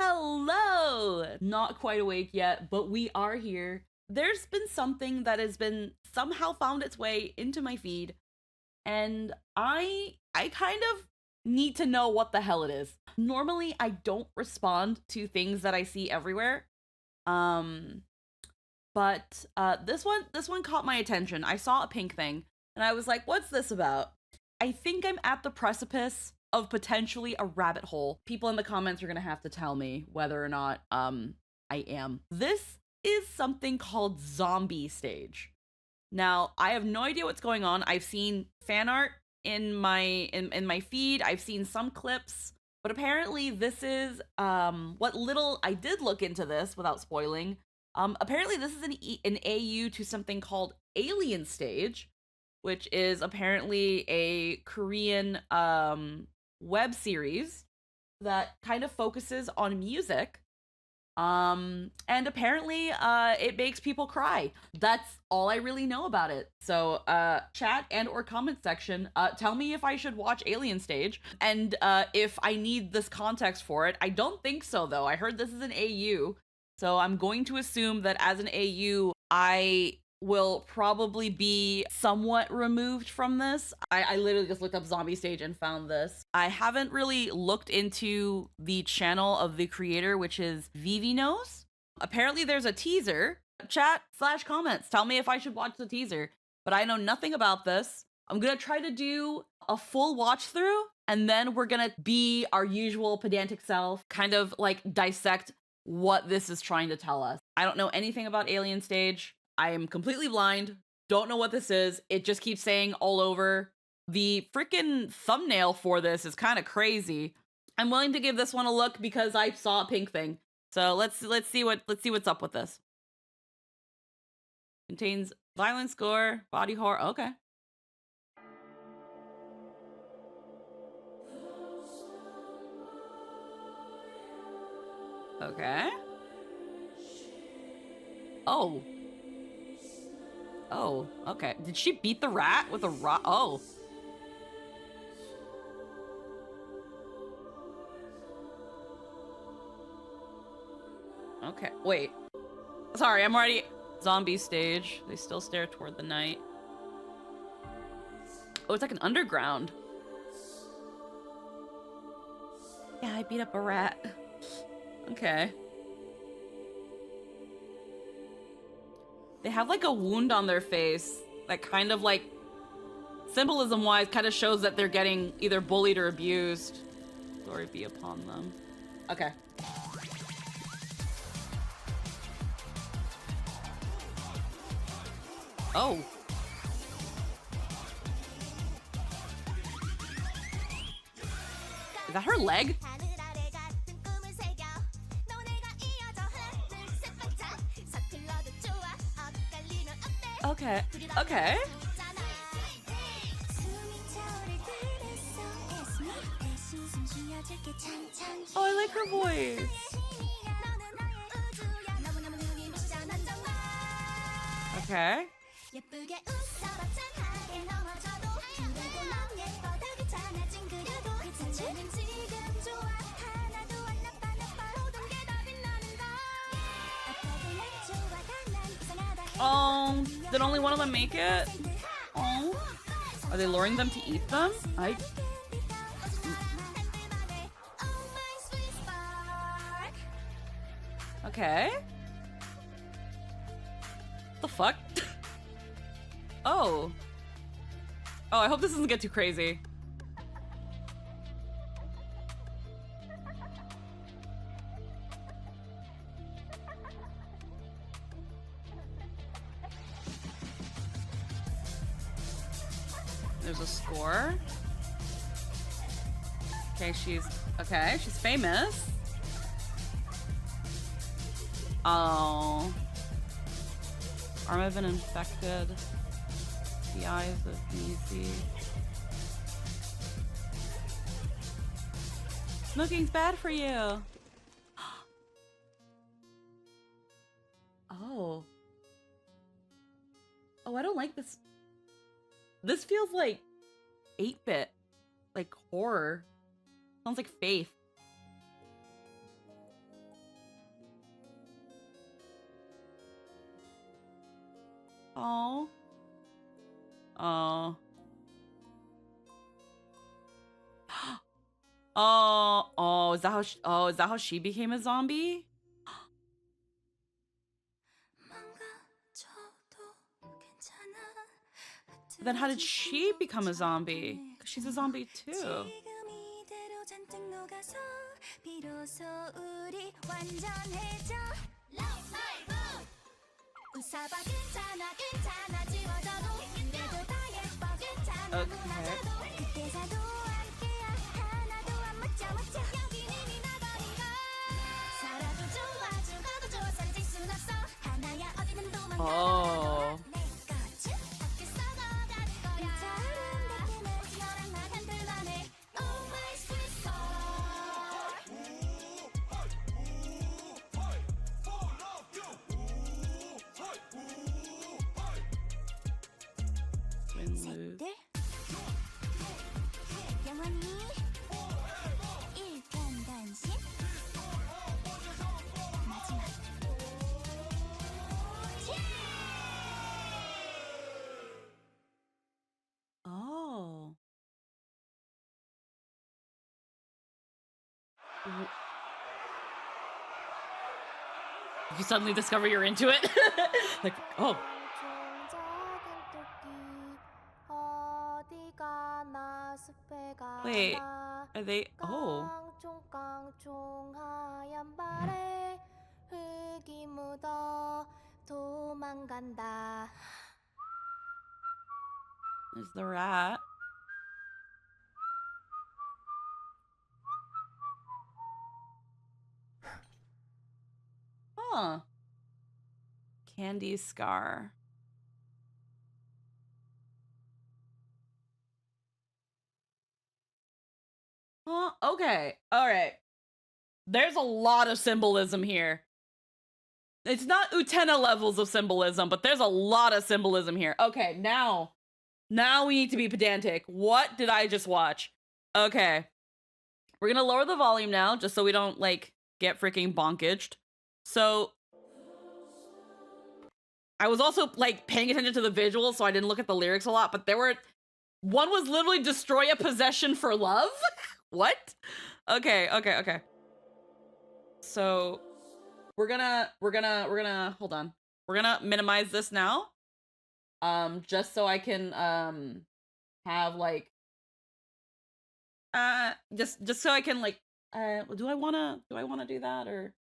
Hello! Not quite awake yet, but we are here. There's been something that has been somehow found its way into my feed, and I kind of need to know what the hell it is. Normally, I don't respond to things that I see everywhere. Um, but this one caught my attention. I saw a pink thing, and I was like, "What's this about?" I think I'm at the precipice of potentially a rabbit hole. People in the comments are gonna have to tell me whether or not I am. This is something called zombie stage. Now, I have no idea what's going on. I've seen fan art in my feed. I've seen some clips, but apparently this is what little I did look into this without spoiling. Apparently this is an AU to something called Alien Stage, which is apparently a Korean web series that kind of focuses on music. And apparently it makes people cry. That's all I really know about it. So chat and or comment section, tell me if I should watch Alien Stage and if I need this context for it. I don't think so though. I heard this is an AU. So I'm going to assume that as an AU, I will probably be somewhat removed from this. I literally just looked up zombie stage and found this. I haven't really looked into the channel of the creator, which is Vivi Knows. Apparently there's a teaser. Chat/comments. Tell me if I should watch the teaser. But I know nothing about this. I'm gonna try to do a full watch through, and then we're gonna be our usual pedantic self, kind of like dissect what this is trying to tell us. I don't know anything about Alien Stage. I am completely blind. Don't know what this is. It just keeps saying all over. The freaking thumbnail for this is kind of crazy. I'm willing to give this one a look because I saw a pink thing. So let's see what's up with this. Contains violence, gore, body horror. Okay. Okay. Oh. Oh, okay. Did she beat the rat with a rock? Oh. Okay, wait. Sorry, I'm already... Zombie stage. They still stare toward the night. Oh, it's like an underground. Yeah, I beat up a rat. Okay. They have like a wound on their face that kind of like, symbolism wise, kind of shows that they're getting either bullied or abused. Glory be upon them. Okay. Oh. Is that her leg? Okay. Okay. Oh, I like her voice. Okay. Oh, did only one of them make it? Oh. Are they luring them to eat them? Okay. What the fuck? Oh. Oh, I hope this doesn't get too crazy. There's a score. Okay, she's famous. Oh. Arm have been infected. The eyes of Nisi. Smoking's bad for you. Oh. Oh, I don't like this. This feels like 8-bit. Like horror. Sounds like Faith. Oh. Oh. Oh, is that how is that how she became a zombie? Then how did she become a zombie? Because she's a zombie too. Okay. Oh. Oh. You suddenly discover you're into it. Like, oh. Wait, are they? Oh. There's the rat. Huh. Candy scar. Huh? Okay. All right. There's a lot of symbolism here. It's not Utena levels of symbolism, but there's a lot of symbolism here. Okay, now we need to be pedantic. What did I just watch? Okay. We're gonna lower the volume now, just so we don't, like, get freaking bonkaged. So, I was also, like, paying attention to the visuals, so I didn't look at the lyrics a lot, but one was literally destroy a possession for love? What? Okay. So, we're gonna, hold on. We're gonna minimize this now. Just so I can, have, like, just so I can, like, do I wanna do that, or,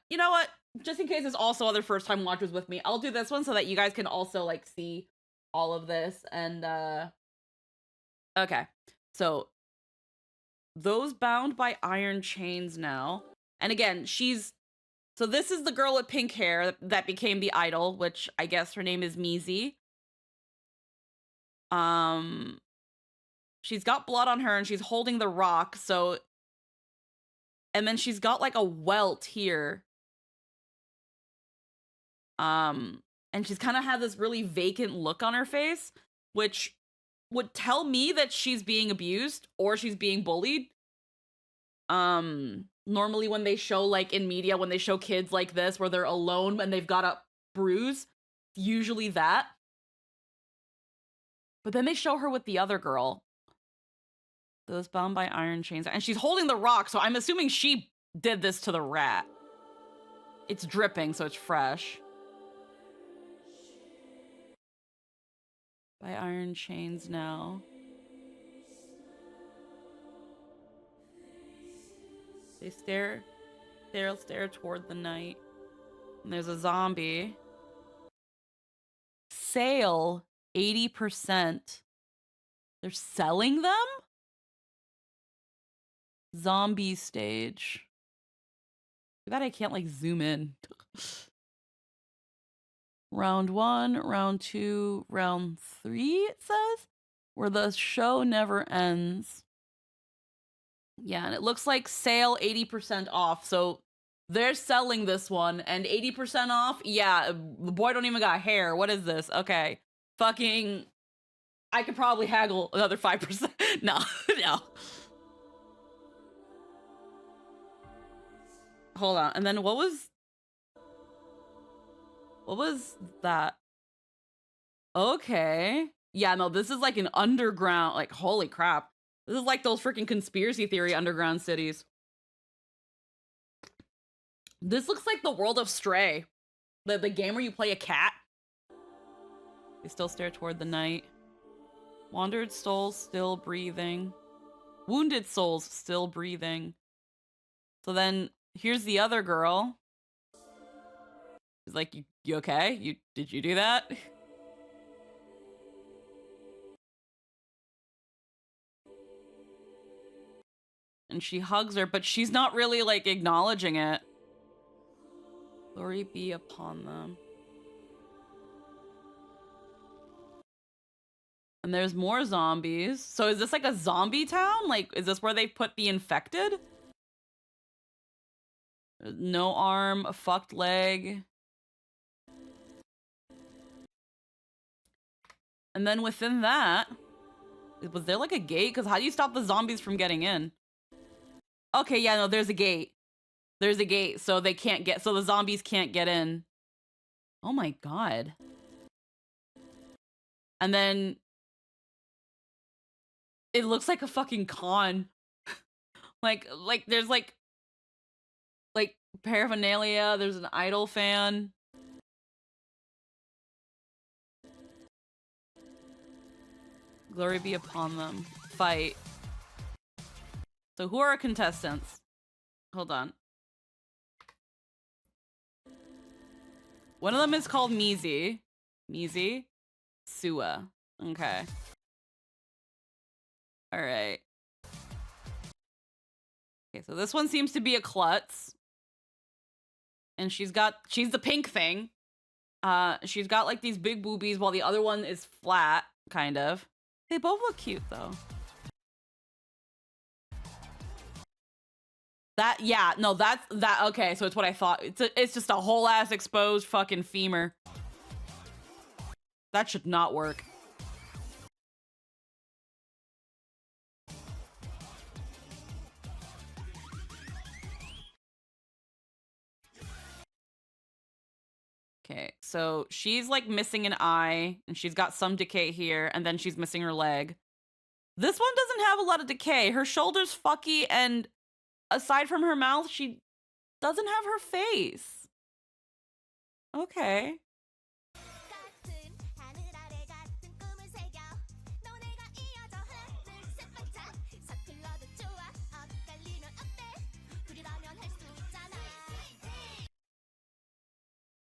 you know what? Just in case there's also other first time watchers with me, I'll do this one so that you guys can also, like, see all of this, and, okay. So, those bound by iron chains now. And again, so this is the girl with pink hair that became the idol, which I guess her name is Mizi. She's got blood on her and she's holding the rock, so... And then she's got, like, a welt here. And she's kind of had this really vacant look on her face, which would tell me that she's being abused or she's being bullied. Normally when they show, like, in media, when they show kids like this where they're alone and they've got a bruise, usually that. But then they show her with the other girl. Those bound by iron chains. And she's holding the rock, so I'm assuming she did this to the rat. It's dripping, so it's fresh. By iron chains now. They stare toward the night. And there's a zombie. Sale 80%. They're selling them? Zombie stage. Too bad I can't, like, zoom in. Round 1, round 2, round 3, it says? Where the show never ends. Yeah, and it looks like sale 80% off, so they're selling this one, and 80% off? Yeah, the boy don't even got hair. What is this? Okay. Fucking... I could probably haggle another 5%. No, no. Hold on, and then what was that? Okay. Yeah, no, this is like an underground, like, holy crap. This is like those freaking conspiracy theory underground cities. This looks like the world of Stray. The game where you play a cat. They still stare toward the night. Wandered souls still breathing. Wounded souls still breathing. So then here's the other girl. She's like, you okay? Did you do that? And she hugs her, but she's not really like acknowledging it. Glory be upon them. And there's more zombies. So is this like a zombie town? Like, is this where they put the infected? No arm, a fucked leg. And then within that, was there like a gate? Because how do you stop the zombies from getting in? Okay, yeah, no, there's a gate. There's a gate, so they can't get, so the zombies can't get in. Oh my god. And then it looks like a fucking con. like there's like paraphernalia, there's an idol fan. Glory be upon them. Fight. So who are our contestants? Hold on. One of them is called Mizi. Mizi? Sua. Okay. Alright. Okay, so this one seems to be a klutz. And she's the pink thing. She's got like these big boobies while the other one is flat, kind of. They both look cute though. Okay, so it's what I thought. It's just a whole ass exposed fucking femur. That should not work. Okay, so she's like missing an eye, and she's got some decay here, and then she's missing her leg. This one doesn't have a lot of decay. Her shoulder's fucky, and aside from her mouth, she doesn't have her face. Okay.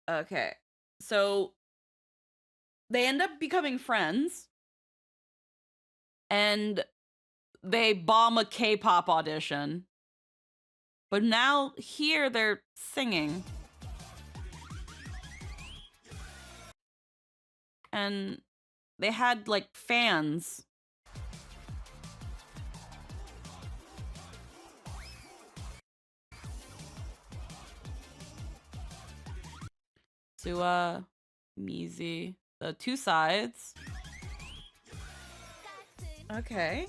Okay, so they end up becoming friends, and they bomb a K-pop audition. But now here they're singing. And they had like fans. Sua, Mizi, the two sides. Okay.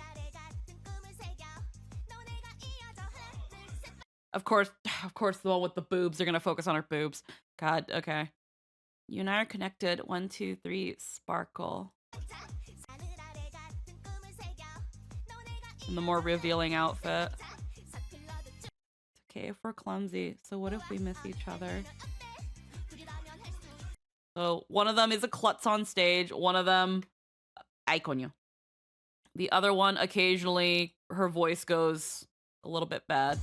Of course, the one with the boobs. They're gonna focus on her boobs. God, okay. You and I are connected. 1, 2, 3, sparkle. And the more revealing outfit. It's okay if we're clumsy. So what if we miss each other? So one of them is a klutz on stage. One of them, ay coño. The other one, occasionally, her voice goes a little bit bad.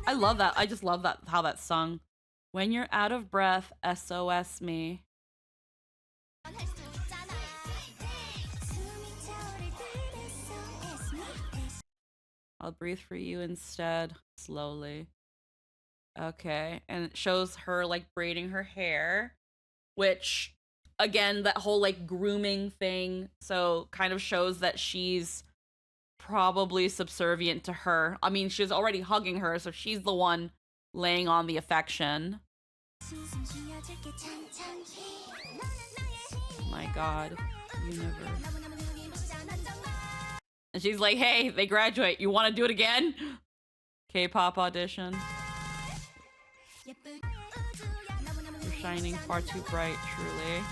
I love that. I just love that, how that's sung. When you're out of breath, SOS me. I'll breathe for you instead, slowly. Okay, and it shows her like braiding her hair, which, again, that whole like grooming thing, so kind of shows that she's probably subservient to her. I mean, she's already hugging her, so she's the one laying on the affection. Oh my god, universe. And she's like, hey, they graduate. You want to do it again? K-pop audition. You're shining far too bright, truly.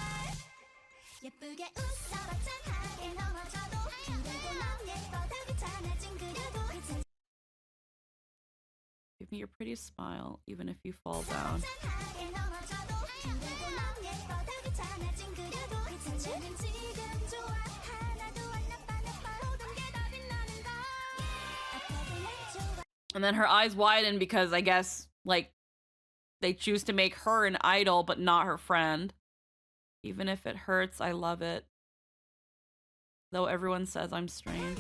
Give me your prettiest smile, even if you fall down. And then her eyes widen because I guess, like, they choose to make her an idol, but not her friend. Even if it hurts, I love it. Though everyone says I'm strange.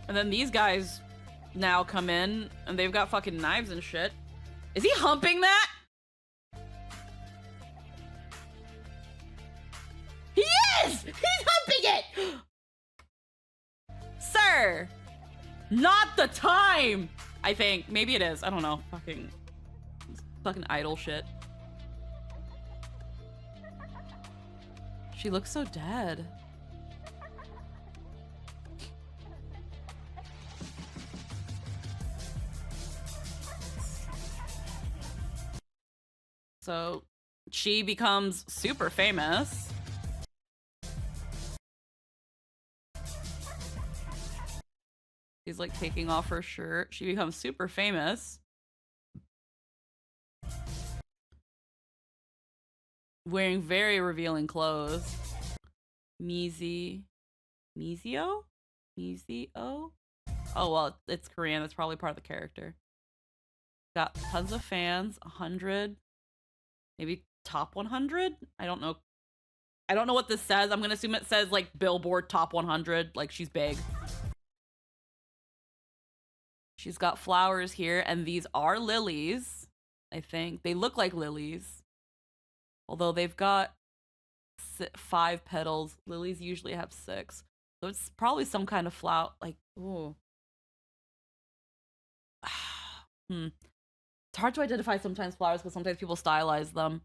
And then these guys now come in, and they've got fucking knives and shit. Is he humping that? He is! He's humping it! Sir! Not the time! I think. Maybe it is. I don't know. Fucking idol shit. She looks so dead. So she becomes super famous. She's like taking off her shirt. She becomes super famous. Wearing very revealing clothes. Mizio? Oh, well, it's Korean. That's probably part of the character. Got tons of fans. 100. Maybe top 100? I don't know. I don't know what this says. I'm gonna assume it says like Billboard top 100. Like she's big. She's got flowers here, and these are lilies, I think. They look like lilies. Although they've got 5 petals. Lilies usually have 6. So it's probably some kind of flower. Like, ooh. It's hard to identify sometimes flowers because sometimes people stylize them.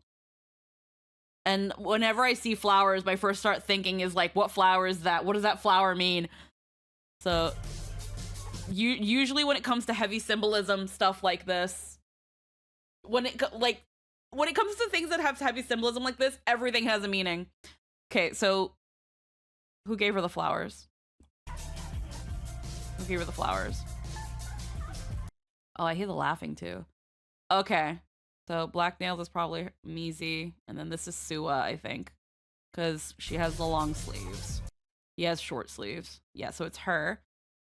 And whenever I see flowers, my first start thinking is like, what flower is that? What does that flower mean? So usually when it comes to heavy symbolism stuff like this, when it comes to things that have heavy symbolism like this, everything has a meaning. Okay, so who gave her the flowers? Who gave her the flowers? Oh, I hear the laughing too. Okay, so Black Nails is probably Mizi, and then this is Sua, I think, because she has the long sleeves. He has short sleeves. Yeah, so it's her.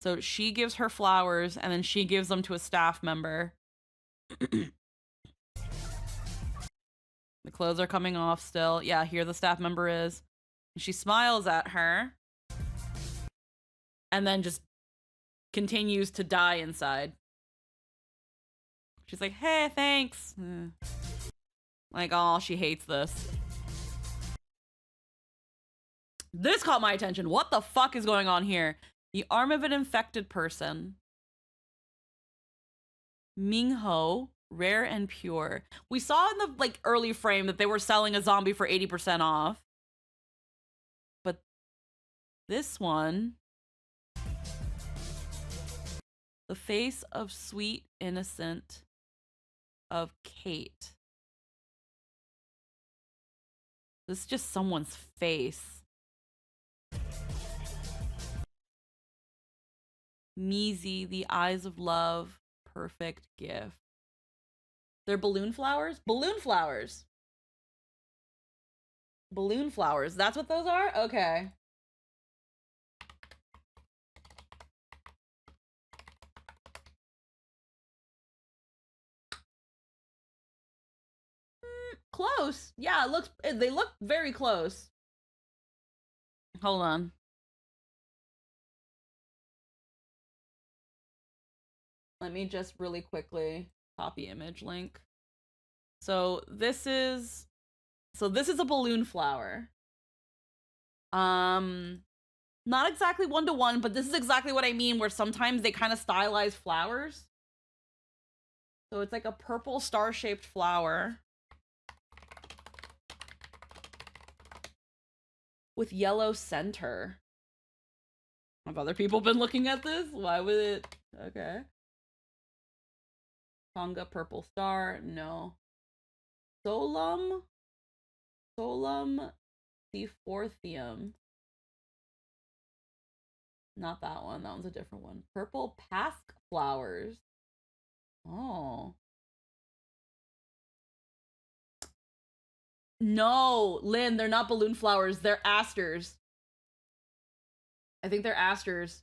So she gives her flowers, and then she gives them to a staff member. The clothes are coming off still. Yeah, here the staff member is. She smiles at her, and then just continues to die inside. She's like, hey, thanks. Like, oh, she hates this. This caught my attention. What the fuck is going on here? The arm of an infected person. Mingho, rare and pure. We saw in the like early frame that they were selling a zombie for 80% off. But this one, the face of sweet innocent of Kate. This is just someone's face. Mizi, the eyes of love, perfect gift. They're balloon flowers? Balloon flowers. Balloon flowers. That's what those are? Okay. Close. Yeah, it looks. They look very close. Hold on. Let me just really quickly copy image link. So this is a balloon flower. Not exactly one-to-one, but this is exactly what I mean, where sometimes they kind of stylize flowers. So it's like a purple star-shaped flower with yellow center. Have other people been looking at this? Why would it? Okay. Tonga purple star, no. Solum Seaforthium. Not that one. That one's a different one. Purple pasque flowers. Oh. No, Lynn, they're not balloon flowers. They're asters. I think they're asters.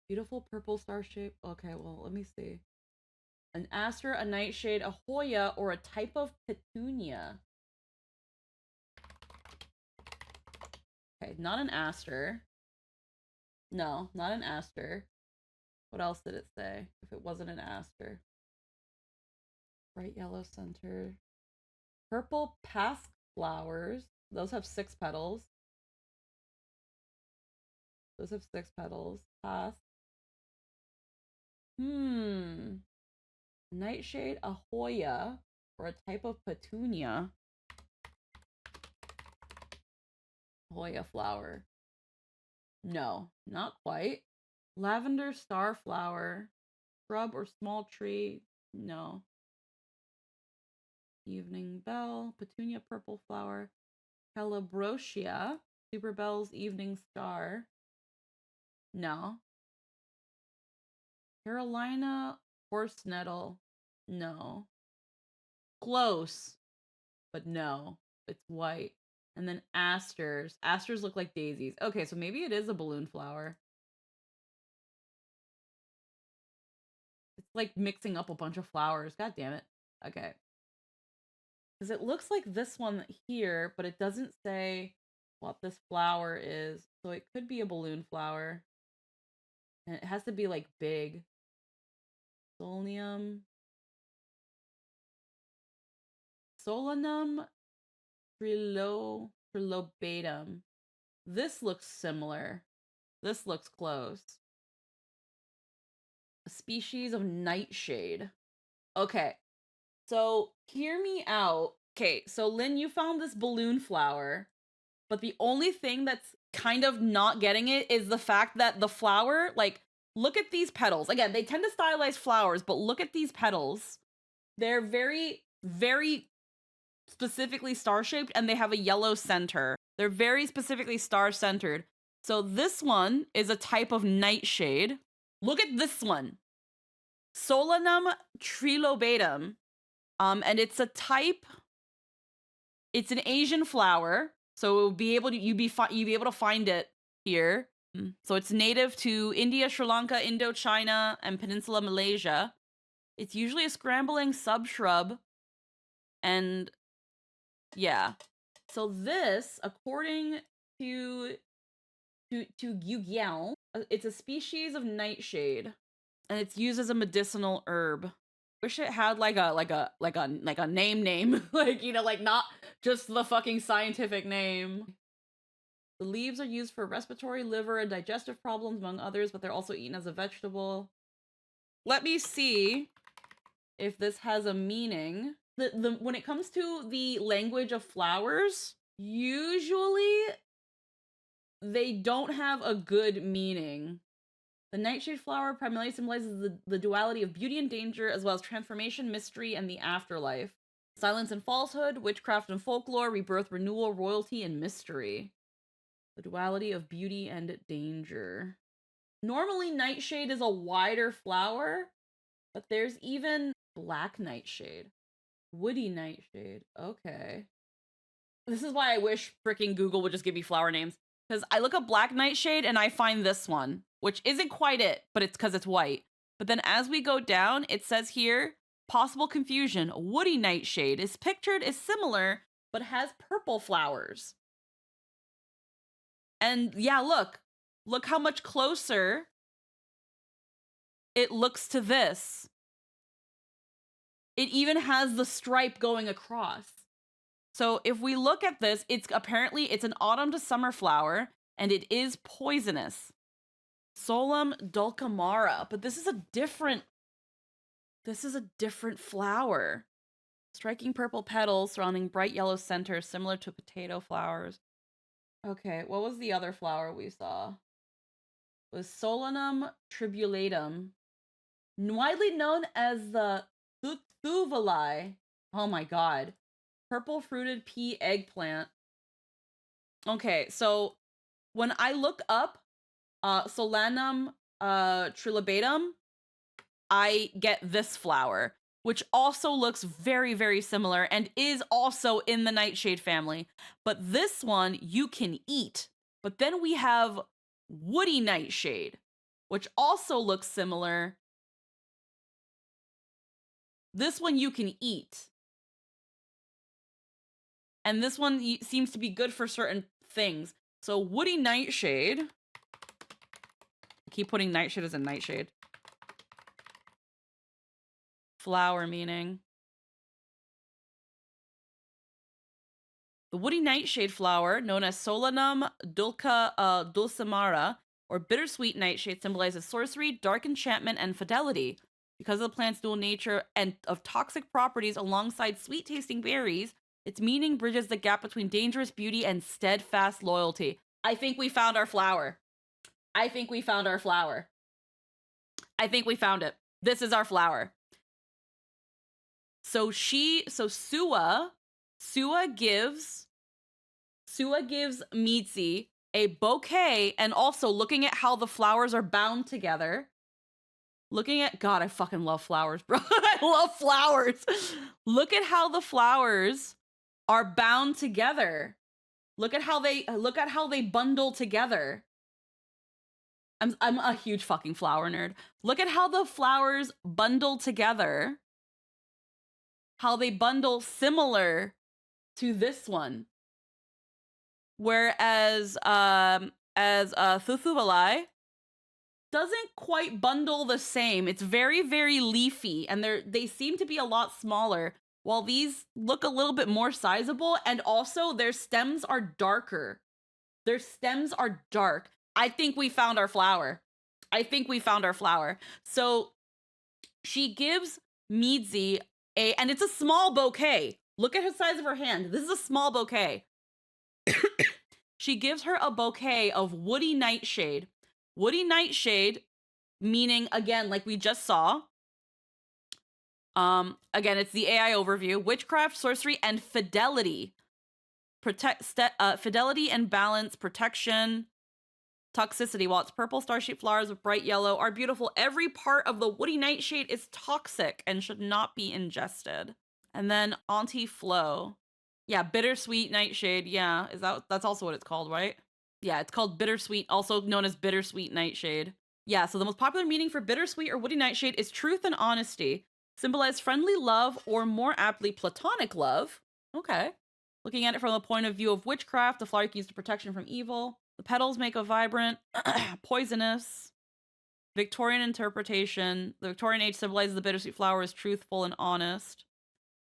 Beautiful purple star shape. Okay, well, let me see. An aster, a nightshade, a Hoya, or a type of petunia. Okay, not an aster. No, not an aster. What else did it say if it wasn't an aster? Bright yellow center. Purple pasque flowers. Those have 6 petals. Those have 6 petals. Pasque. Nightshade, a Hoya, or a type of petunia. Hoya flower. No, not quite. Lavender starflower. Shrub or small tree. No. Evening bell. Petunia purple flower. Calabrotia. Superbell's evening star. No. Carolina horse nettle. No. Close, but no. It's white. And then asters. Asters look like daisies. Okay, so maybe it is a balloon flower. It's like mixing up a bunch of flowers. God damn it. Okay. Because it looks like this one here, but it doesn't say what this flower is. So it could be a balloon flower. And it has to be like big. Solanium. Solanum trilobatum. This looks similar. This looks close. A species of nightshade. Okay. So hear me out. Okay, so Lynn, you found this balloon flower, but the only thing that's kind of not getting it is the fact that the flower, like, look at these petals. Again, they tend to stylize flowers, but look at these petals. They're very, very specifically star-shaped, and they have a yellow center. They're very specifically star-centered. So this one is a type of nightshade. Look at this one. Solanum trilobatum. And it's a type. It's an Asian flower, so it will be able to you'd be able to find it here. So it's native to India, Sri Lanka, Indochina, and Peninsula Malaysia. It's usually a scrambling subshrub, and yeah. So this, according to Gugiao, it's a species of nightshade, and it's used as a medicinal herb. Wish it had like a name, like, you know, like not just the fucking scientific name. The leaves are used for respiratory, liver, and digestive problems, among others, but they're also eaten as a vegetable. Let me see if this has a meaning. When it comes to the language of flowers, usually they don't have a good meaning. The nightshade flower primarily symbolizes the duality of beauty and danger, as well as transformation, mystery, and the afterlife. Silence and falsehood, witchcraft and folklore, rebirth, renewal, royalty, and mystery. The duality of beauty and danger. Normally, nightshade is a wider flower, but there's even black nightshade. Woody nightshade. Okay. This is why I wish freaking Google would just give me flower names. Because I look up black nightshade and I find this one, which isn't quite it, but it's because it's white. But then as we go down, it says here, possible confusion. Woody nightshade is pictured as similar, but has purple flowers. And yeah, look how much closer it looks to this. It even has the stripe going across. So if we look at this, it's an autumn to summer flower. and it is poisonous. Solum dulcamara, but this is a different flower. Striking purple petals surrounding bright yellow center, similar to potato flowers. Okay, what was the other flower we saw? It was Solanum tribulatum, widely known as the Thuvali. Oh my god. Purple fruited pea eggplant. Okay, so when I look up Solanum trilobatum, I get this flower, which also looks very, very similar and is also in the nightshade family. But this one you can eat. But then we have woody nightshade, which also looks similar. This one you can eat. And this one seems to be good for certain things. So woody nightshade. I keep putting nightshade as a nightshade. Flower meaning. The woody nightshade flower, known as Solanum dulcimara, or bittersweet nightshade, symbolizes sorcery, dark enchantment, and fidelity. Because of the plant's dual nature and of toxic properties alongside sweet-tasting berries, its meaning bridges the gap between dangerous beauty and steadfast loyalty. I think we found our flower. I think we found our flower. I think we found it. This is our flower. So Sua gives Mitzi a bouquet, and also looking at how the flowers are bound together. God, I fucking love flowers, bro. I love flowers. Look at how the flowers are bound together. Look at how they bundle together. I'm a huge fucking flower nerd. Look at how the flowers bundle together. How they bundle similar to this one. Whereas Thuthubali doesn't quite bundle the same. It's very, very leafy, and they seem to be a lot smaller, while these look a little bit more sizable, and also their stems are darker. Their stems are dark. I think we found our flower. So she gives Midzi and it's a small bouquet. Look at the size of her hand. This is a small bouquet. She gives her a bouquet of woody nightshade. Woody nightshade, meaning, again, like we just saw. Again, it's the AI overview. Witchcraft, sorcery, and fidelity. Fidelity and balance, protection, toxicity. While its purple star-shaped flowers with bright yellow are beautiful, every part of the woody nightshade is toxic and should not be ingested. And then Auntie Flo. Yeah, bittersweet nightshade. Yeah, that's also what it's called, right? Yeah, it's called bittersweet, also known as bittersweet nightshade. Yeah, so the most popular meaning for bittersweet or woody nightshade is truth and honesty. Symbolize friendly love, or more aptly, platonic love. Okay. Looking at it from the point of view of witchcraft, the flower can use protection from evil. The petals make a vibrant, poisonous, Victorian interpretation. The Victorian age symbolizes the bittersweet flower as truthful and honest.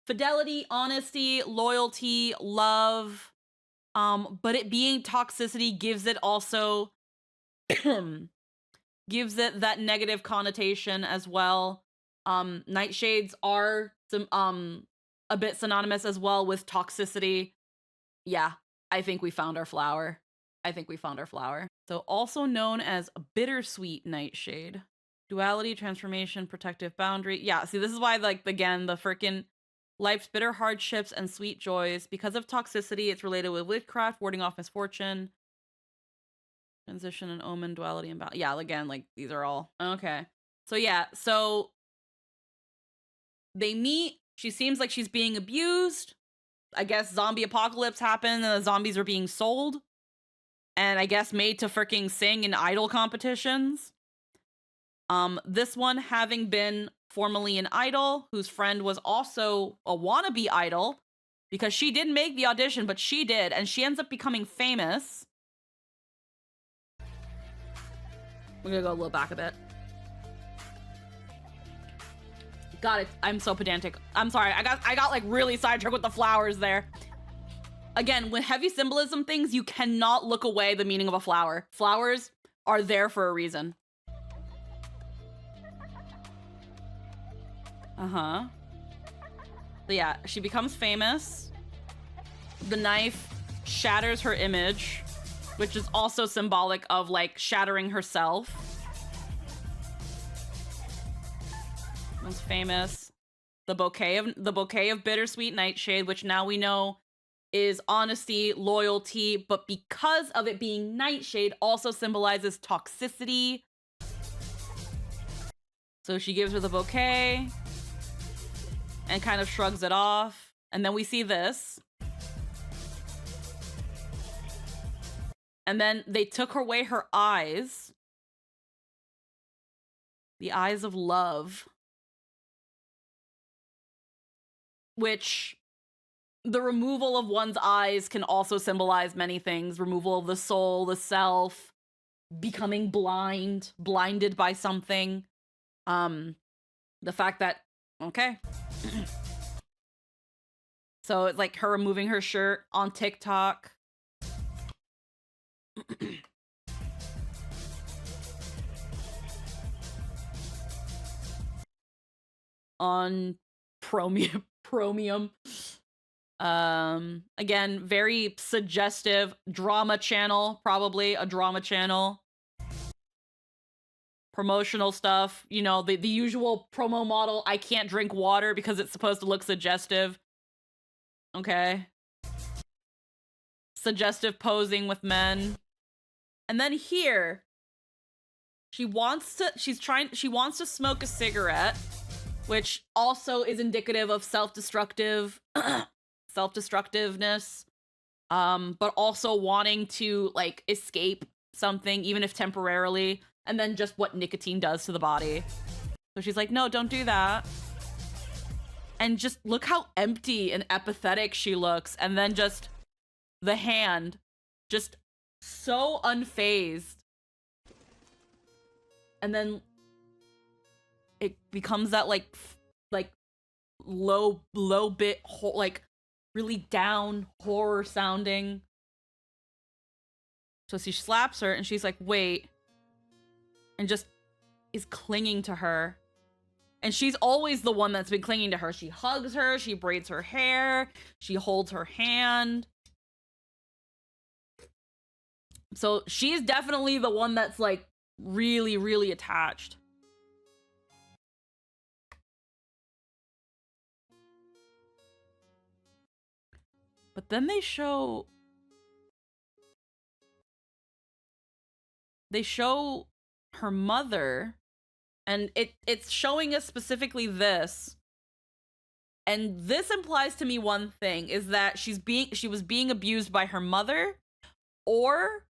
Fidelity, honesty, loyalty, love. But it being toxicity gives it also gives it that negative connotation as well. Nightshades are some a bit synonymous as well with toxicity. Yeah, I think we found our flower. So also known as bittersweet nightshade. Duality, transformation, protective boundary. Yeah, see, this is why, like, again, the freaking life's bitter hardships and sweet joys. Because of toxicity, it's related with witchcraft, warding off misfortune. Transition and omen, duality, and balance. Yeah, again, like, these are all. Okay. So, yeah, so they meet. She seems like she's being abused. I guess zombie apocalypse happened and the zombies are being sold. And I guess made to freaking sing in idol competitions. This one having been formerly an idol, whose friend was also a wannabe idol, because she didn't make the audition, but she did, and she ends up becoming famous. We're gonna go a little back a bit. Got it. I'm so pedantic. I'm sorry. I got like really sidetracked with the flowers there. Again, with heavy symbolism things, you cannot look away the meaning of a flower. Flowers are there for a reason. Uh-huh. So yeah, she becomes famous. The knife shatters her image, which is also symbolic of like shattering herself. Becomes famous. The bouquet of bittersweet nightshade, which now we know is honesty, loyalty, but because of it being nightshade, also symbolizes toxicity. So she gives her the bouquet and kind of shrugs it off. And then we see this. And then they took away her eyes. The eyes of love. Which the removal of one's eyes can also symbolize many things. Removal of the soul, the self, becoming blind, blinded by something. The fact that, okay. So it's like her removing her shirt on TikTok. On Chromium. Again, very suggestive drama channel, probably a drama channel. Promotional stuff, you know, the usual promo model. I can't drink water because it's supposed to look suggestive. Okay. Suggestive posing with men. And then here, she wants to smoke a cigarette, which also is indicative of self-destructiveness, but also wanting to like escape something, even if temporarily, and then just what nicotine does to the body. So she's like, no, don't do that. And just look how empty and apathetic she looks. And then just the hand, just so unfazed. And then it becomes that like low bit, like really down horror sounding. So she slaps her and she's like, wait. And just is clinging to her. And she's always the one that's been clinging to her. She hugs her, she braids her hair, she holds her hand. So she's definitely the one that's like really, really attached. But then they show her mother, and it's showing us specifically this. And this implies to me one thing, is that she was being abused by her mother, or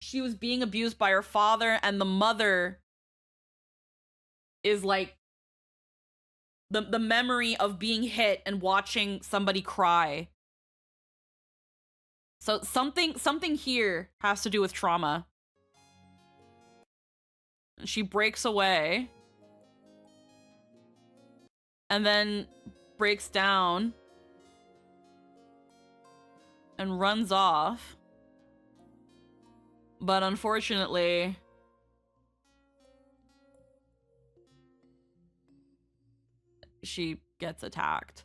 she was being abused by her father, and the mother is like the memory of being hit and watching somebody cry. So something here has to do with trauma. She breaks away. And then breaks down. And runs off. But unfortunately, she gets attacked.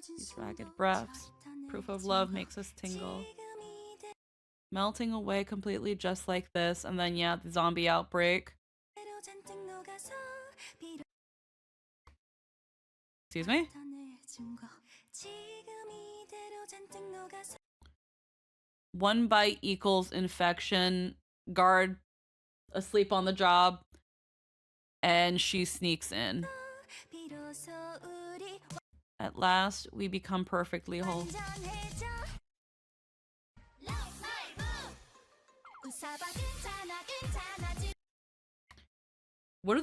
These ragged breaths. Proof of love makes us tingle. Melting away completely just like this. And then, yeah, the zombie outbreak. Excuse me? One bite equals infection. Guard asleep on the job. And she sneaks in. At last, we become perfectly whole. What do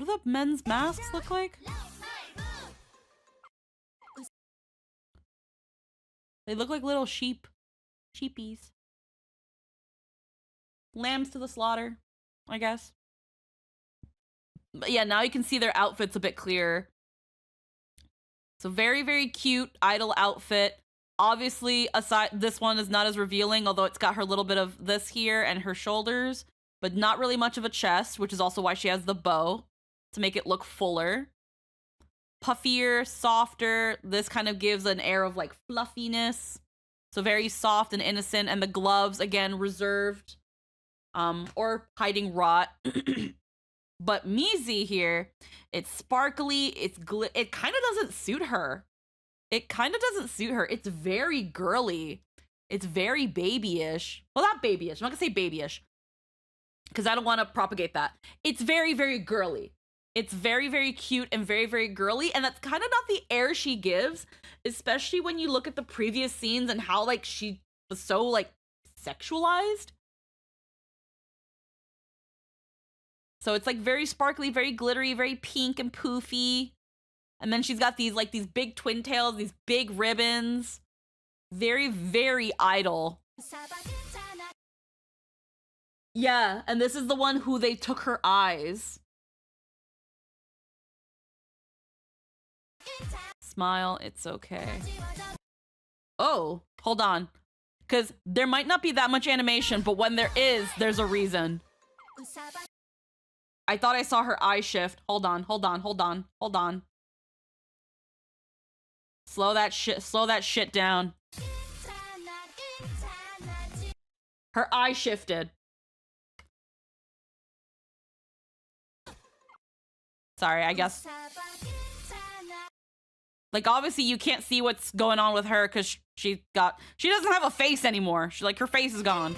the men's masks look like? They look like little sheepies. Lambs to the slaughter, I guess. But yeah, now you can see their outfits a bit clearer. So very, very cute idol outfit. Obviously, aside, this one is not as revealing, although it's got her little bit of this here and her shoulders, but not really much of a chest, which is also why she has the bow to make it look fuller. Puffier, softer. This kind of gives an air of like fluffiness. So very soft and innocent. And the gloves, again, reserved or hiding rot. But Mizi here, it's sparkly, it kind of doesn't suit her. It kind of doesn't suit her. It's very girly. It's very babyish. Well, not babyish. I'm not gonna say babyish because I don't want to propagate that. It's very, very girly. It's very, very cute and very, very girly. And that's kind of not the air she gives, especially when you look at the previous scenes and how like she was so like sexualized. So it's like very sparkly, very glittery, very pink and poofy. And then she's got these like these big twin tails, these big ribbons. Very, very idol. Yeah, and this is the one who they took her eyes. Smile, it's okay. Oh, hold on. Because there might not be that much animation, but when there is, there's a reason. I thought I saw her eye shift. Hold on, hold on, hold on, hold on. Slow that shit down. Her eye shifted. Sorry, I guess. Like, obviously you can't see what's going on with her because she doesn't have a face anymore. She, like, her face is gone.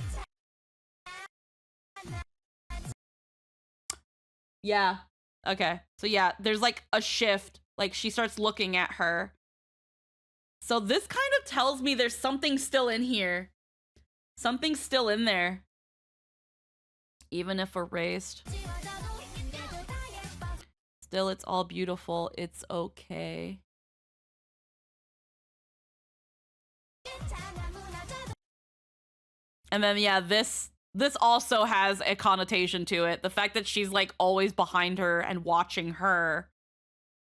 Yeah. Okay. So yeah, there's like a shift. Like she starts looking at her. So this kind of tells me there's something still in here. Something's still in there. Even if erased. Still, it's all beautiful. It's okay. And then, yeah, this also has a connotation to it. The fact that she's, like, always behind her and watching her,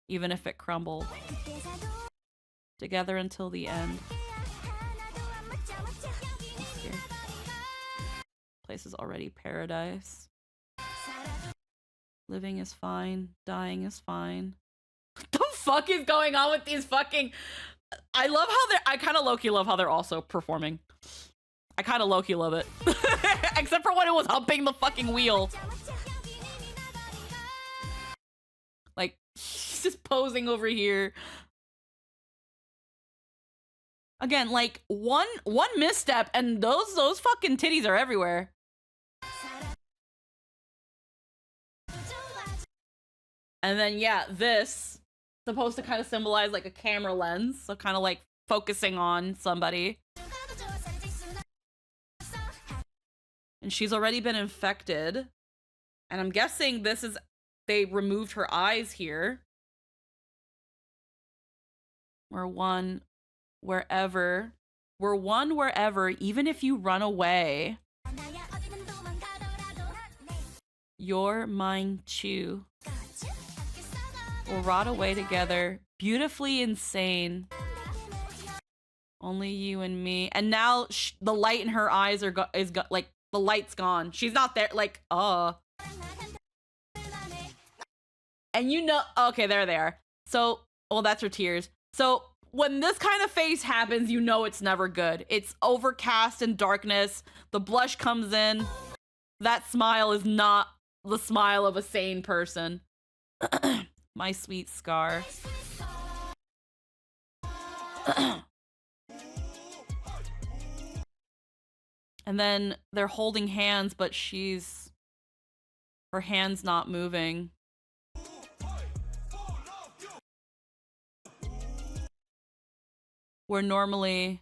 even if it crumbled. Together until the end. Here. Place is already paradise. Living is fine. Dying is fine. What the fuck is going on with these fucking... I love how they're... I kind of low-key love how they're also performing. I kind of low-key love it. Except for when it was humping the fucking wheel. Like, he's just posing over here. Again, like, one misstep and those fucking titties are everywhere. And then, yeah, this supposed to kind of symbolize, like, a camera lens. So kind of, like, focusing on somebody. And she's already been infected. And I'm guessing this is... They removed her eyes here. We're one wherever. We're one wherever, even if you run away. You're mine too. We'll rot away together. Beautifully insane. Only you and me. And now the light in her eyes is like, the light's gone. She's not there. Like, oh. And you know, okay, there they are. So, well, that's her tears. So when this kind of face happens, you know it's never good. It's overcast and darkness. The blush comes in. That smile is not the smile of a sane person. My sweet scar. And then they're holding hands, but her hand's not moving. Where normally,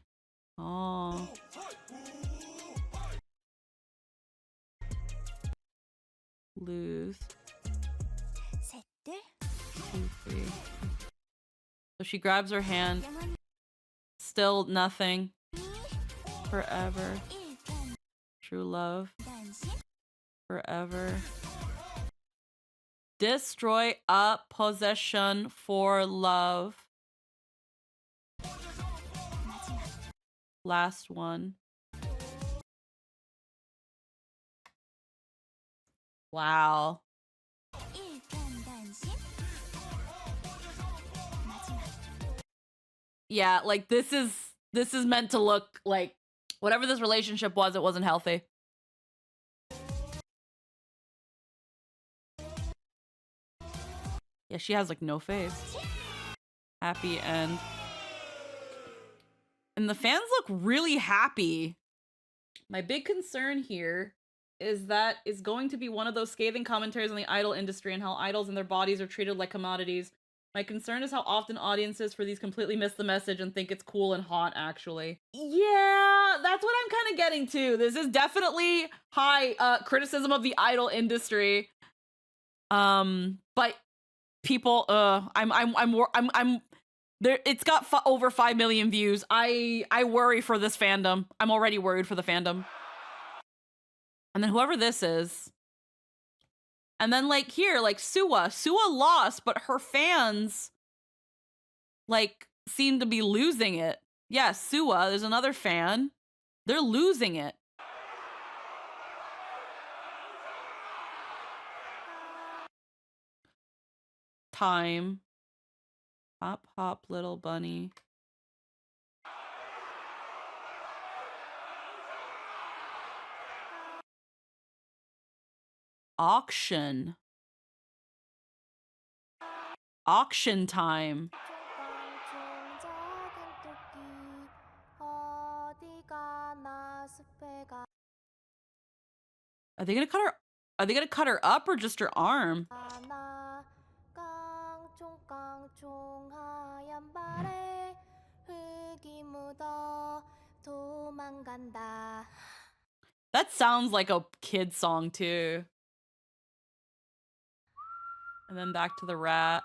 oh. Lose. 2, 3. So she grabs her hand. Still nothing. Forever. True love. Forever. Destroy a possession for love. Last one. Wow. Yeah, like this is meant to look like whatever this relationship was, it wasn't healthy. Yeah, she has like no face. Happy end. And the fans look really happy. My big concern here is that it's going to be one of those scathing commentaries on the idol industry and how idols and their bodies are treated like commodities. My concern is how often audiences for these completely miss the message and think it's cool and hot, actually. Yeah, that's what I'm kind of getting to. This is definitely high criticism of the idol industry. But people, I'm there. It's got over 5 million views. I worry for this fandom. I'm already worried for the fandom. And then whoever this is. And then like here, like Suwa lost, but her fans like seem to be losing it. Yeah, Suwa, there's another fan. They're losing it. Time. Hop, hop, little bunny. Auction. Auction time. Are they gonna cut her? Are they gonna cut her up or just her arm? That sounds like a kid song too. And then back to the rat.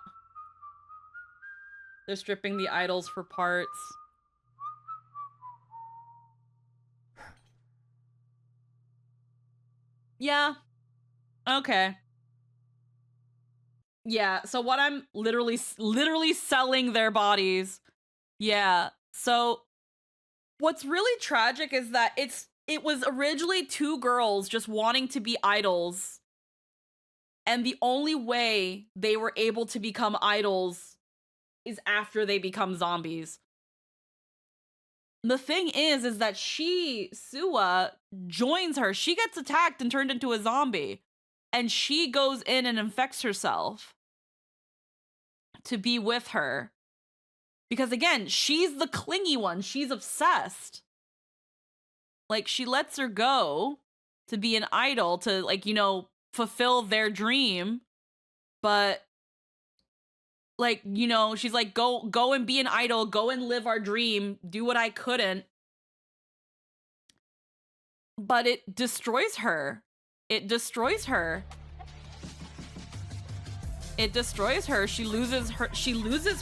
They're stripping the idols for parts. Yeah. Okay. Yeah, so what I'm literally selling their bodies. Yeah. So what's really tragic is that it was originally two girls just wanting to be idols. And the only way they were able to become idols is after they become zombies. The thing is that Suwa, joins her. She gets attacked and turned into a zombie. And she goes in and infects herself to be with her. Because again, she's the clingy one. She's obsessed. Like, she lets her go to be an idol to, like, you know, fulfill their dream. But, like, you know, she's like, go and be an idol. Go and live our dream. Do what I couldn't. But it destroys her. It destroys her. It destroys her. She loses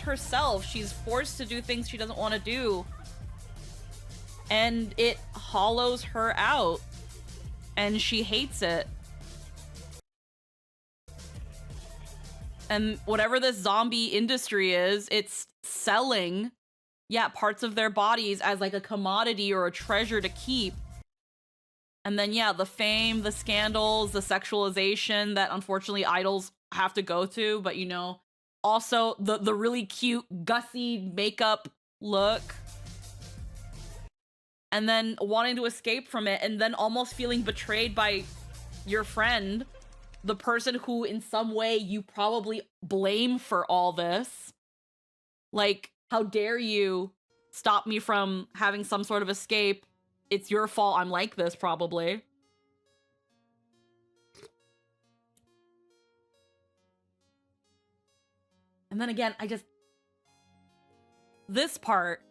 herself. She's forced to do things she doesn't want to do. And it hollows her out. And she hates it. And whatever this zombie industry is, it's selling, yeah, parts of their bodies as like a commodity or a treasure to keep. And then, yeah, the fame, the scandals, the sexualization that unfortunately idols have to go to. But, you know, also the really cute, gussy makeup look. And then wanting to escape from it and then almost feeling betrayed by your friend, the person who in some way you probably blame for all this. Like, how dare you stop me from having some sort of escape? It's your fault I'm like this, probably. And then again, this part,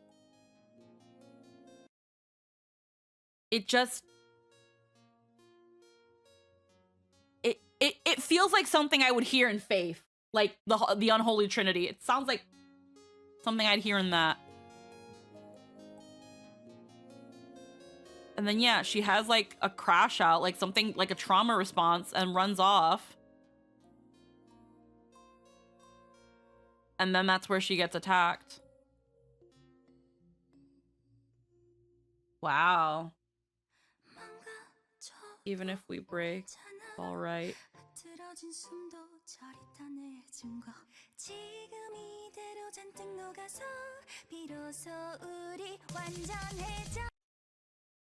it just, it feels like something I would hear in Faith, like the Unholy Trinity. It sounds like something I'd hear in that. And then, yeah, she has, like, a crash out, like something, like a trauma response, and runs off. And then that's where she gets attacked. Wow. Even if we break, all right.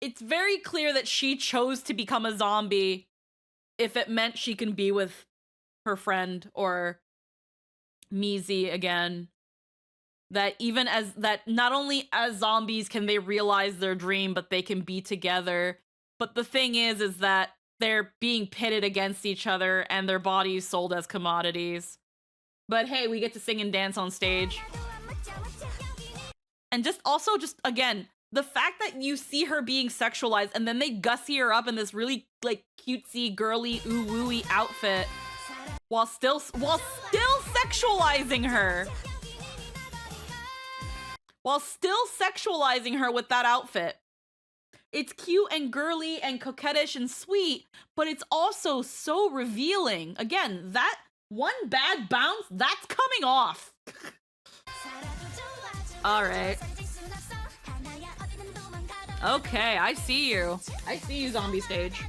It's very clear that she chose to become a zombie if it meant she can be with her friend or Mizi again. That even as that, not only as zombies can they realize their dream, but they can be together. But the thing is that they're being pitted against each other and their bodies sold as commodities. But hey, we get to sing and dance on stage. And just again, the fact that you see her being sexualized and then they gussy her up in this really like cutesy, girly, ooh wooey outfit while still sexualizing her. While still sexualizing her with that outfit. It's cute and girly and coquettish and sweet, but it's also so revealing. Again, that one bad bounce, that's coming off. All right. Okay, I see you. I see you, zombie stage.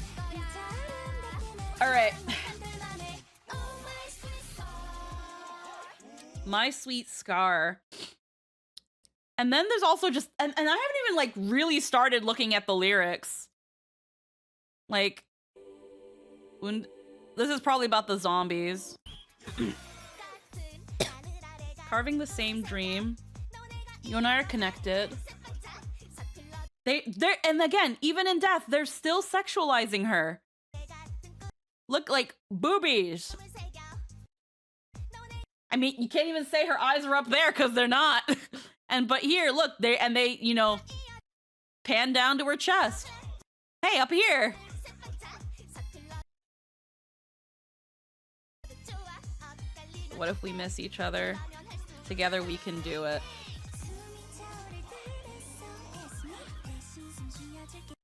All right. My Sweet Scar. And then there's also just, and I haven't even like really started looking at the lyrics. Like, this is probably about the zombies. Carving the same dream. You and I are connected. They're, and again, even in death, they're still sexualizing her. Look like boobies. I mean, you can't even say her eyes are up there because they're not. But here, look, they, you know, pan down to her chest. Hey, up here. What if we miss each other? Together we can do it.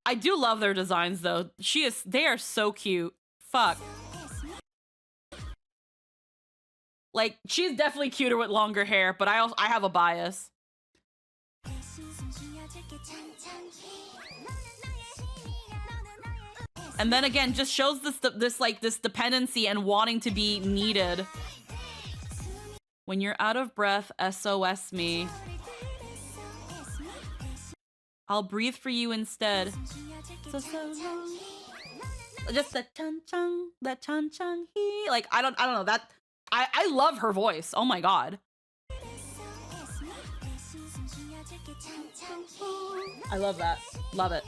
I do love their designs though. They are so cute. Fuck. Like, she's definitely cuter with longer hair, but I have a bias. And then again, just shows this dependency and wanting to be needed. When you're out of breath, SOS me. I'll breathe for you instead. So long. Just the chun-chung, the chun-chung he. Like, I don't know, that I love her voice. Oh my god. I love that. Love it.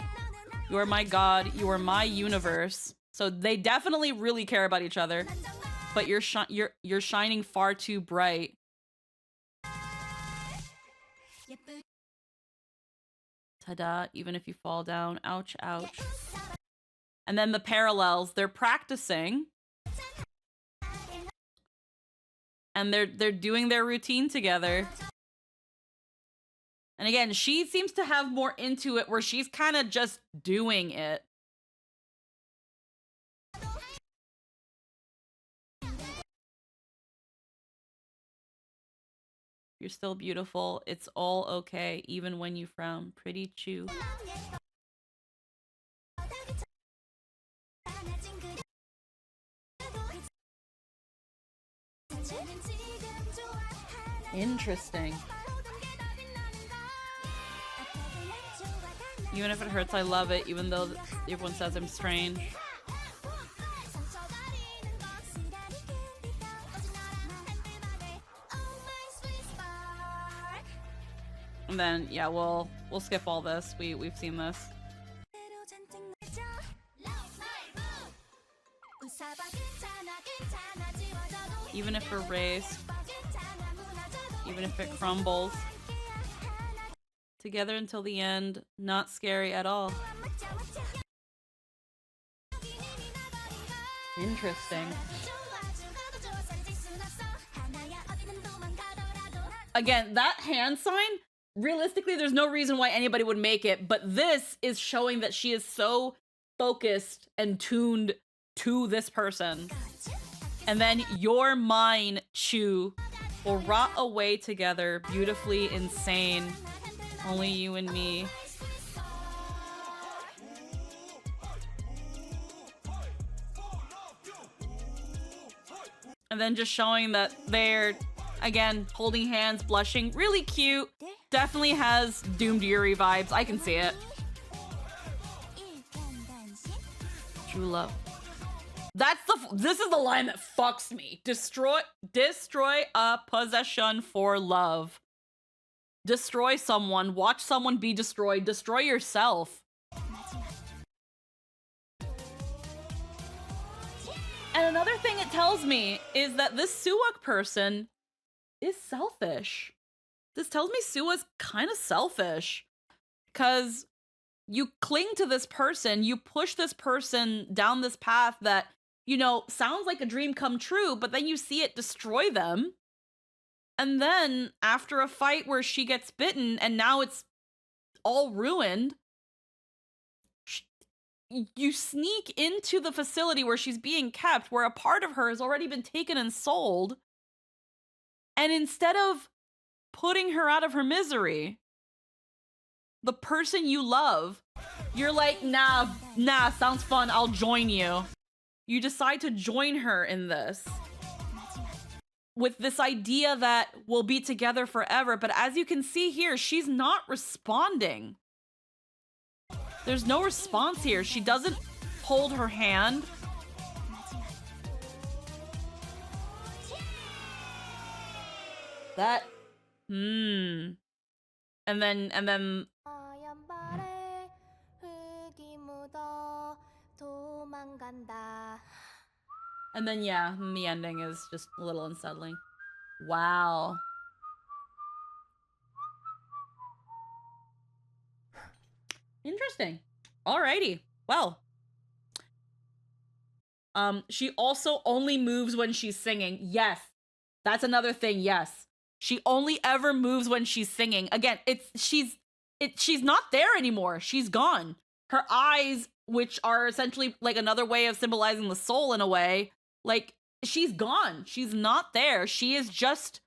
You are my god. You are my universe. So they definitely really care about each other. But you're shining far too bright. Ta-da, even if you fall down. Ouch, ouch. And then the parallels. They're practicing. And they're doing their routine together. And again, she seems to have more into it where she's kind of just doing it. You're still beautiful. It's all okay, even when you frown. Pretty chew. Interesting. Even if it hurts, I love it, even though everyone says I'm strange. And then, yeah, we'll skip all this. We've seen this. Even if erased, even if it crumbles. Together until the end, not scary at all. Interesting. Again, that hand sign, realistically, there's no reason why anybody would make it, but this is showing that she is so focused and tuned to this person. And then your mind, Chu, will rot away together, beautifully insane. Only you and me. And then just showing that they're, again, holding hands, blushing. Really cute. Definitely has Doomed Yuri vibes. I can see it. True love. This is the line that fucks me. Destroy a possession for love. Destroy someone. Watch someone be destroyed. Destroy yourself. And another thing it tells me is that this Suwak person is selfish. This tells me Suwa's kind of selfish. Because you cling to this person, you push this person down this path that, you know, sounds like a dream come true, but then you see it destroy them. And then, after a fight where she gets bitten and now it's all ruined, you sneak into the facility where she's being kept, where a part of her has already been taken and sold, and instead of putting her out of her misery, the person you love, you're like, nah, sounds fun, I'll join you. You decide to join her in this, with this idea that we'll be together forever, but as you can see here, she's not responding. There's no response here. She doesn't hold her hand. That, And then yeah, the ending is just a little unsettling. Wow. Interesting. Alrighty. Well. She also only moves when she's singing. Yes. That's another thing, yes. She only ever moves when she's singing. Again, she's not there anymore. She's gone. Her eyes, which are essentially like another way of symbolizing the soul in a way, like, she's gone. She's not there. She is just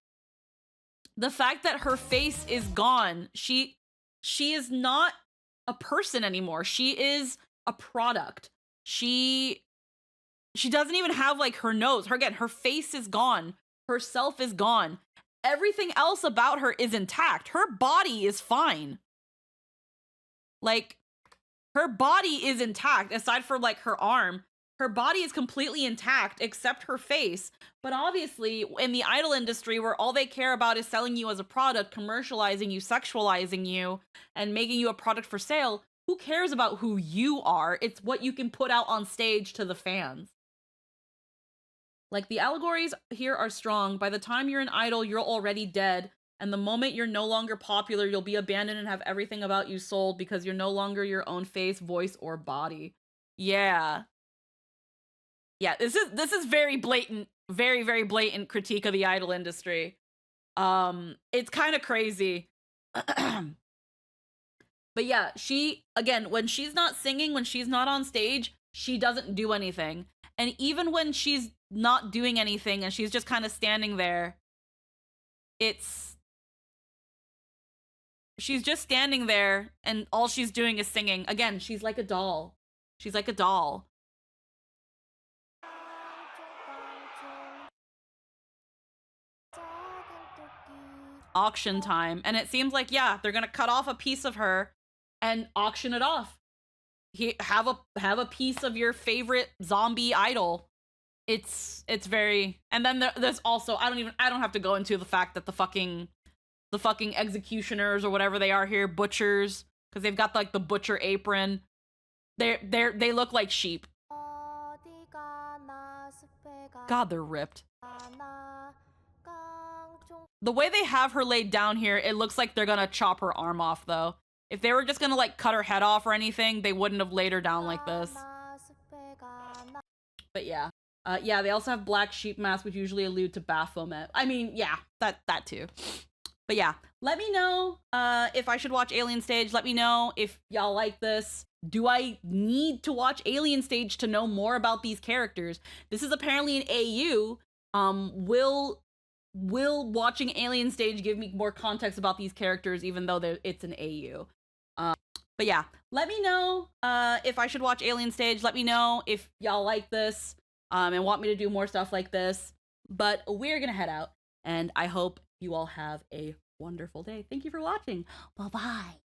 the fact that her face is gone. She is not a person anymore. She is a product. She doesn't even have like her nose. Her face is gone. Herself is gone. Everything else about her is intact. Her body is fine. Like, her body is intact aside from like her arm. Her body is completely intact except her face. But obviously, in the idol industry where all they care about is selling you as a product, commercializing you, sexualizing you, and making you a product for sale, who cares about who you are? It's what you can put out on stage to the fans. Like, the allegories here are strong. By the time you're an idol, you're already dead. And the moment you're no longer popular, you'll be abandoned and have everything about you sold because you're no longer your own face, voice, or body. Yeah. Yeah, this is very blatant, very, very blatant critique of the idol industry. It's kind of crazy. But yeah, again, when she's not singing, when she's not on stage, she doesn't do anything. And even when she's not doing anything and she's just kind of standing there, she's just standing there and all she's doing is singing. Again, she's like a doll. She's like a doll. Auction time. And it seems like, yeah, they're gonna cut off a piece of her and auction it off. Have a piece of your favorite zombie idol. It's very, and then there's also, I don't have to go into the fact that the fucking executioners or whatever they are here, butchers, because they've got like the butcher apron. They look like sheep. God, they're ripped. The way they have her laid down here, it looks like they're gonna chop her arm off, though. If they were just gonna, like, cut her head off or anything, they wouldn't have laid her down like this. But yeah. Yeah, they also have black sheep masks, which usually allude to Baphomet. I mean, yeah, that too. But yeah, let me know if I should watch Alien Stage. Let me know if y'all like this. Do I need to watch Alien Stage to know more about these characters? This is apparently an AU. Will watching Alien Stage give me more context about these characters, even though it's an AU? But yeah, let me know if I should watch Alien Stage. Let me know if y'all like this and want me to do more stuff like this. But we're gonna head out, and I hope you all have a wonderful day. Thank you for watching. Bye bye.